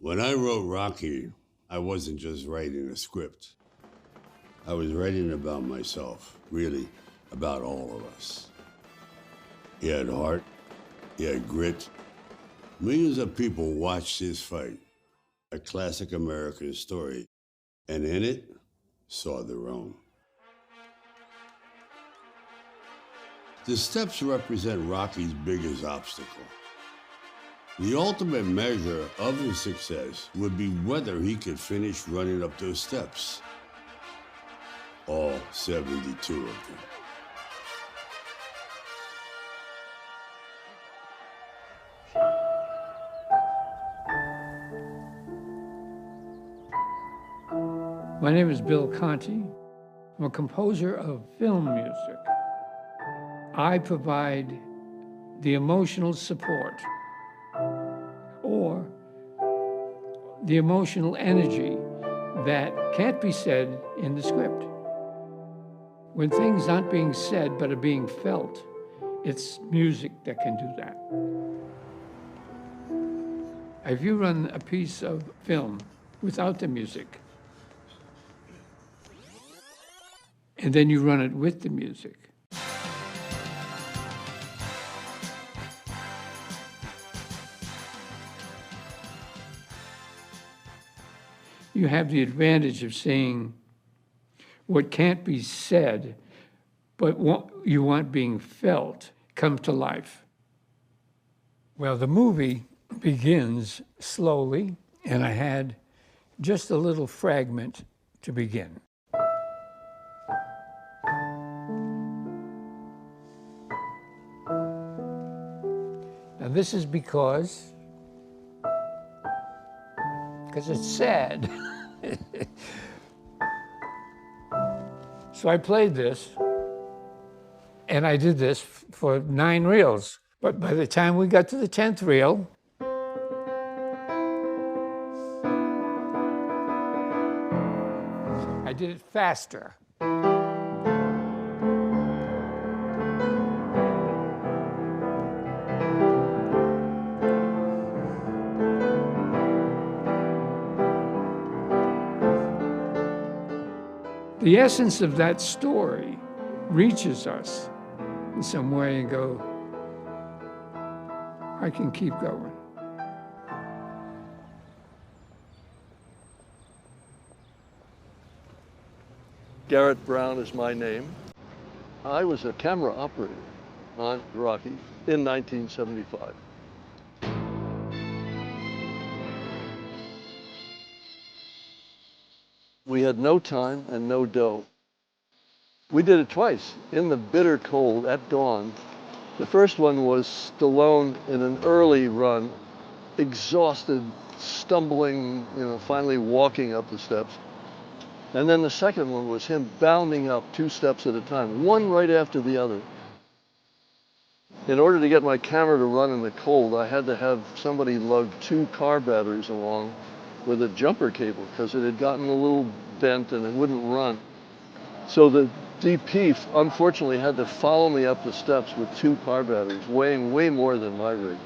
When I wrote Rocky, I wasn't just writing a script. I was writing about myself, really, about all of us. He had heart, he had grit. Millions of people watched his fight, a classic American story, and in it, saw their own. The steps represent Rocky's biggest obstacle. The ultimate measure of his success would be whether he could finish running up those steps. All 72 of them. My name is Bill Conti. I'm a composer of film music. I provide the emotional support or the emotional energy that can't be said in the script. When things aren't being said but are being felt, it's music that can do that. If you run a piece of film without the music, and then you run it with the music, you have the advantage of seeing what can't be said, but what you want being felt come to life. Well, the movie begins slowly, and I had just a little fragment to begin. Now, this is because it's sad. So I played this, and I did this for 9 reels. But by the time we got to the 10th reel, I did it faster. The essence of that story reaches us in some way and go, I can keep going. Garrett Brown is my name. I was a camera operator on Rocky in 1975. We had no time and no dough. We did it twice, in the bitter cold at dawn. The first one was Stallone in an early run, exhausted, stumbling, finally walking up the steps. And then the second one was him bounding up 2 steps at a time, one right after the other. In order to get my camera to run in the cold, I had to have somebody lug 2 car batteries along with a jumper cable because it had gotten a little bent and it wouldn't run. So the DP unfortunately had to follow me up the steps with 2 car batteries, weighing way more than my rig.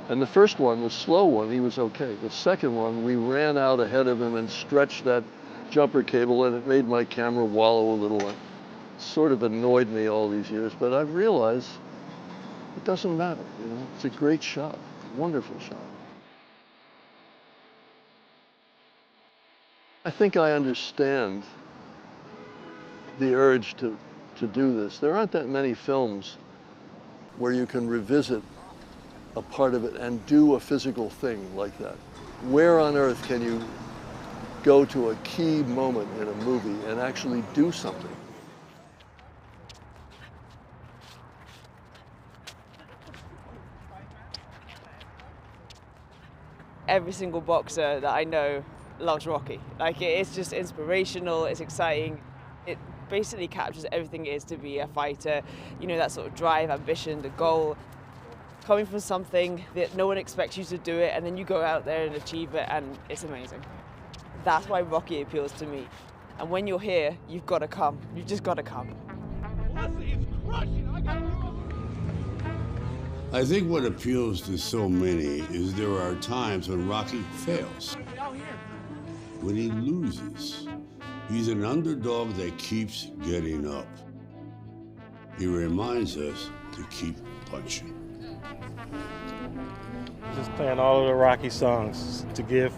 And the first one, the slow one, he was okay. The second one, we ran out ahead of him and stretched that jumper cable, and it made my camera wallow a little. It sort of annoyed me all these years, but I realized it doesn't matter. It's a great shot, wonderful shot. I think I understand the urge to do this. There aren't that many films where you can revisit a part of it and do a physical thing like that. Where on earth can you go to a key moment in a movie and actually do something? Every single boxer that I know loves Rocky. Like, it's just inspirational, it's exciting. It basically captures everything it is to be a fighter. That sort of drive, ambition, the goal. Coming from something that no one expects you to do it, and then you go out there and achieve it, and it's amazing. That's why Rocky appeals to me. And when you're here, you've got to come. You've just got to come. Plus, it's crushing. I got I think what appeals to so many is there are times when Rocky fails, when he loses. He's an underdog that keeps getting up. He reminds us to keep punching. Just playing all of the Rocky songs to give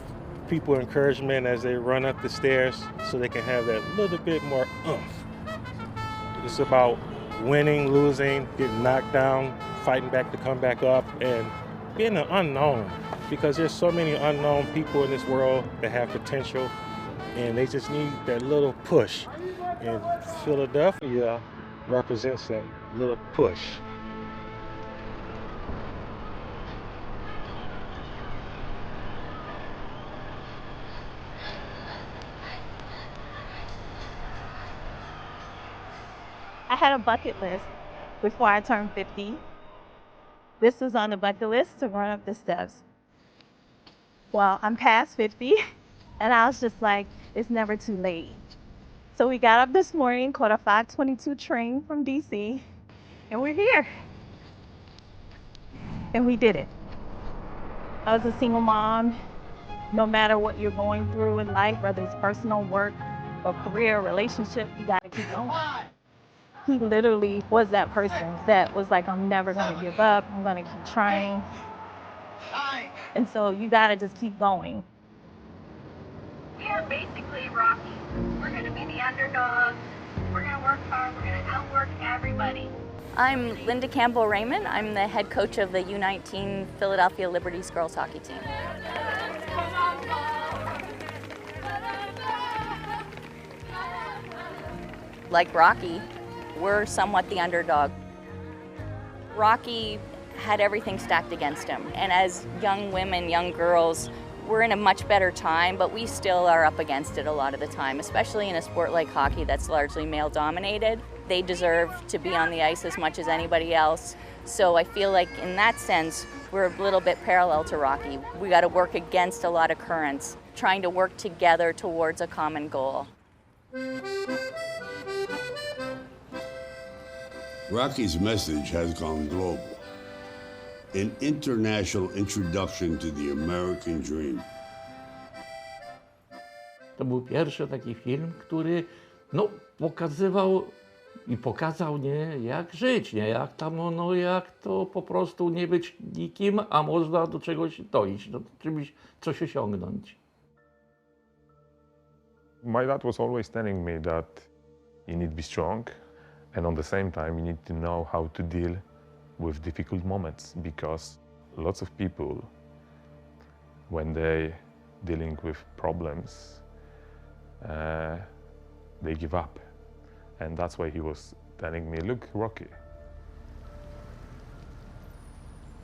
people encouragement as they run up the stairs so they can have that little bit more oomph. It's about winning, losing, getting knocked down, fighting back to come back up, and being an unknown, because there's so many unknown people in this world that have potential, and they just need that little push. And Philadelphia represents that little push. I had a bucket list before I turned 50. This was on the bucket list, to run up the steps. Well, I'm past 50, and I was just like, it's never too late. So we got up this morning, caught a 5:22 train from DC, and we're here. And we did it. I was a single mom. No matter what you're going through in life, whether it's personal, work, or career, relationship, you gotta keep going. He literally was that person that was like, I'm never gonna give up, I'm gonna keep trying. And so you gotta just keep going. We are basically Rocky. We're gonna be the underdog. We're gonna work hard. We're gonna outwork everybody. I'm Linda Campbell Raymond. I'm the head coach of the U19 Philadelphia Liberties girls hockey team. Like Rocky, we're somewhat the underdog. Rocky had everything stacked against him, and as young women, young girls, we're in a much better time, but we still are up against it a lot of the time, especially in a sport like hockey that's largely male-dominated. They deserve to be on the ice as much as anybody else. So I feel like in that sense, we're a little bit parallel to Rocky. We got to work against a lot of currents, trying to work together towards a common goal. Rocky's message has gone global. An international introduction to the American dream. To był pierwszy taki film, który pokazywał i pokazał, jak żyć, jak tam, jak to po prostu nie być nikim, a można do czegoś dojść, do czymś, coś osiągnąć. My dad was always telling me that you need to be strong, and on the same time you need to know how to deal with difficult moments, because lots of people, when they dealing with problems, they give up. And that's why he was telling me, look, Rocky.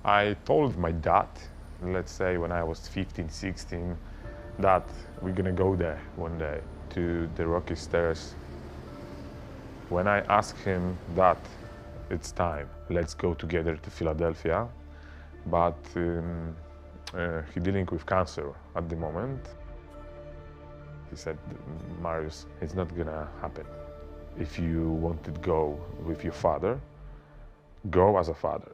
I told my dad, let's say when I was 15, 16, that we're gonna go there one day to the Rocky stairs. When I asked him that it's time, let's go together to Philadelphia, but he dealing with cancer at the moment. He said, Marius, it's not gonna happen. If you want to go with your father, go as a father.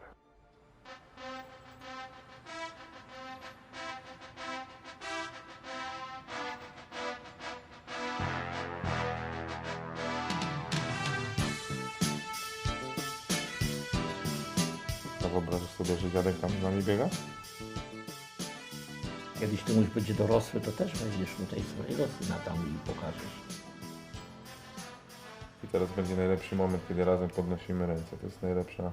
Wyobrażasz sobie, że dziadek tam z nami biega? Kiedyś ty już będzie dorosły, to też weźmiesz tutaj swojego syna tam i pokażesz. I teraz będzie najlepszy moment, kiedy razem podnosimy ręce. To jest najlepsza.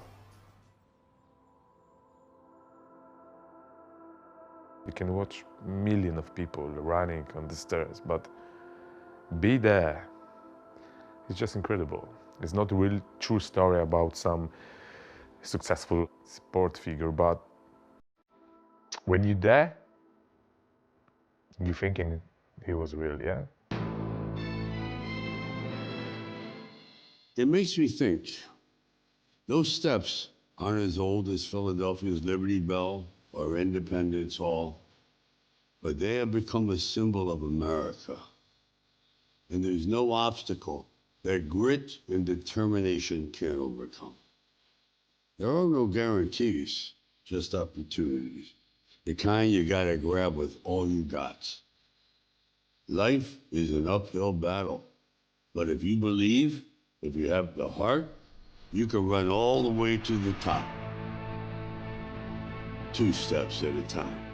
You can watch millions of people running on the stairs, but be there. It's just incredible. It's not a real true story about some successful sport figure, but when you're there, you're thinking he was real, yeah? It makes me think, those steps aren't as old as Philadelphia's Liberty Bell or Independence Hall, but they have become a symbol of America. And there's no obstacle that grit and determination can't overcome. There are no guarantees, just opportunities. The kind you gotta grab with all you got. Life is an uphill battle, but if you believe, if you have the heart, you can run all the way to the top. 2 steps at a time.